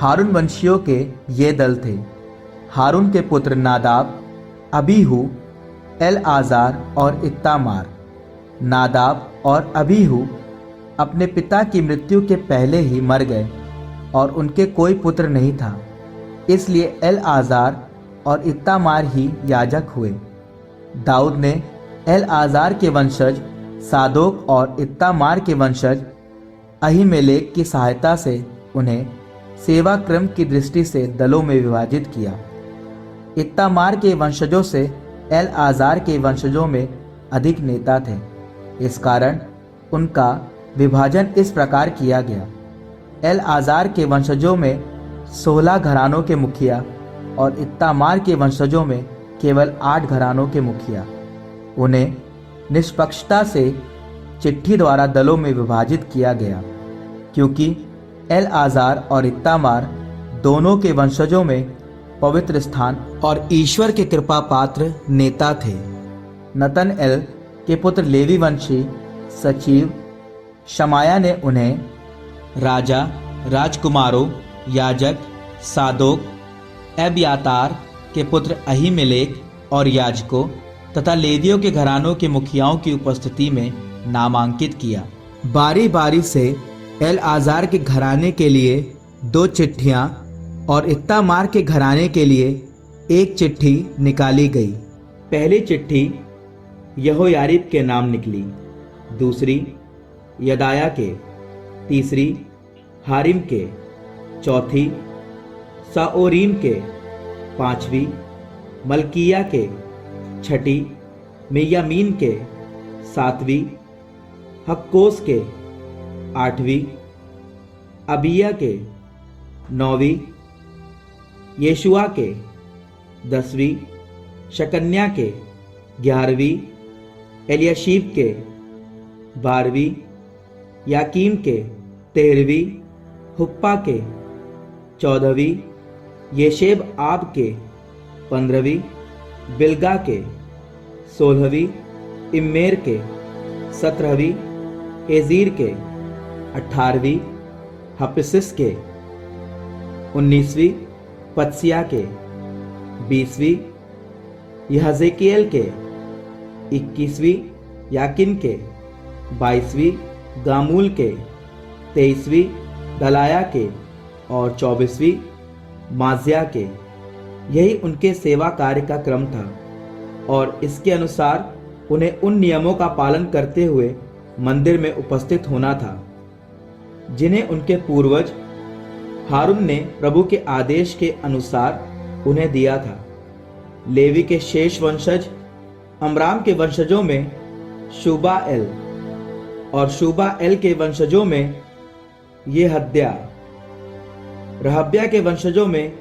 हारून वंशियों के ये दल थे। हारून के पुत्र नादाब, अबीहू, एलआज़ार और इत्तामार। नादाब और अबीहू अपने पिता की मृत्यु के पहले ही मर गए और उनके कोई पुत्र नहीं था, इसलिए एलआज़ार और इत्तामार ही याजक हुए। दाऊद ने एलआज़ार के वंशज सादोक और इत्तामार के वंशज अहीमेलेक की सहायता से उन्हें सेवा क्रम की दृष्टि से दलों में विभाजित किया। इत्तामार के वंशजों से एलआज़ार के वंशजों में अधिक नेता थे, इस कारण उनका विभाजन इस प्रकार किया गया। एलआज़ार के वंशजों में 16 घरानों के मुखिया और इत्तामार के वंशजों में केवल 8 घरानों के मुखिया। उन्हें निष्पक्षता से चिट्ठी द्वारा दलों में विभाजित किया गया, क्योंकि एलआज़ार और इत्तामार दोनों के वंशजों में पवित्र स्थान और ईश्वर के कृपा पात्र नेता थे। नतनएल के पुत्र लेवी वंशी सचिव शमाया ने उन्हें राजा, राजकुमारों, याजक सादोक, एब्यातार के पुत्र अहीमेलेक और याजकों तथा लेवियों के घरानों के मुखियाओं की उपस्थिति में नामांकित किया। बारी बारी से एलआज़ार के घराने के लिए 2 चिट्ठियां और इत्तामार के घराने के लिए 1 चिट्ठी निकाली गई। पहली चिट्ठी यहोयारीब के नाम निकली, दूसरी यदाया के, तीसरी हारिम के, चौथी साओरीम के, पांचवी मलकिया के, छठी मियामीन के, सातवीं हक्कोस के, आठवीं अबिया के, नौवीं येशुआ के, 10वीं शकन्या के, 11वीं एलियाशीब के, 12वीं याकीम के, 13वीं हुप्पा के, 14वीं येशेब आब के, 15वीं बिलगा के, 16वीं इम्मेर के, 17वीं एजीर के, 18वीं हपिसिस के, 19वीं पत्सिया के, 20वीं यहज़ेकिएल के, 21वीं याकिन के, 22वीं गामूल के, 23वीं दलाया के और 24वीं माजिया के। यही उनके सेवा कार्य का क्रम था और इसके अनुसार उन्हें उन नियमों का पालन करते हुए मंदिर में उपस्थित होना था जिन्हें उनके पूर्वज हारून ने प्रभु के आदेश के अनुसार उन्हें दिया था। लेवी के शेष वंशज अमराम के वंशजों में शूबाएल और शूबाएल के वंशजों में यहद्या, रहब्या के वंशजों में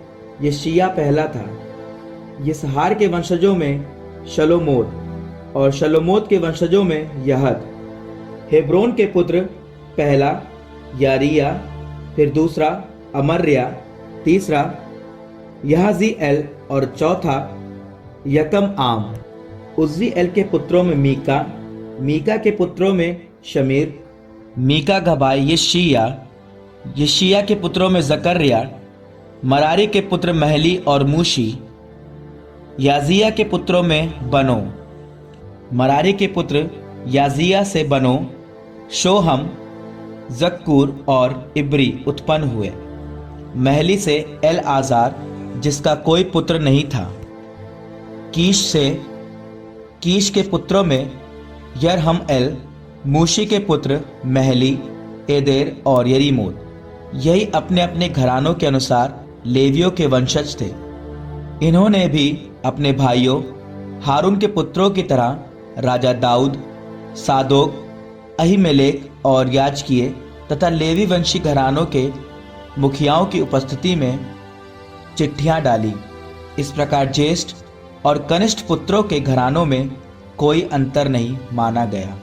यशिया पहला था, यिसहार के वंशजों में शलोमोत और शलोमोत के वंशजों में यहद। हेब्रोन के पुत्र पहला यारिया, फिर दूसरा अमर्या, तीसरा यहाजीएल और चौथा यकमआम। उज्जीएल के पुत्रों में मीका, मीका के पुत्रों में शमीर, मीका का भाई यशिया, यशिया के पुत्रों में जकर्या, मरारी के पुत्र महली और मूशी, याजिया के पुत्रों में बनो। मरारी के पुत्र याजिया से बनो, शोहम, जक्कूर और इब्री उत्पन्न हुए। महली से एलआज़ार जिसका कोई पुत्र नहीं था। कीश के पुत्रों में यरहमएल, मूशी के पुत्र महली, एदेर और यरीमोत। यही अपने अपने घरानों के अनुसार लेवियों के वंशज थे। इन्होंने भी अपने भाइयों हारून के पुत्रों की तरह राजा दाऊद, सादोक, अहीमेलेक और याजकीय तथा लेवी वंशी घरानों के मुखियाओं की उपस्थिति में चिट्ठियां डाली। इस प्रकार ज्येष्ठ और कनिष्ठ पुत्रों के घरानों में कोई अंतर नहीं माना गया।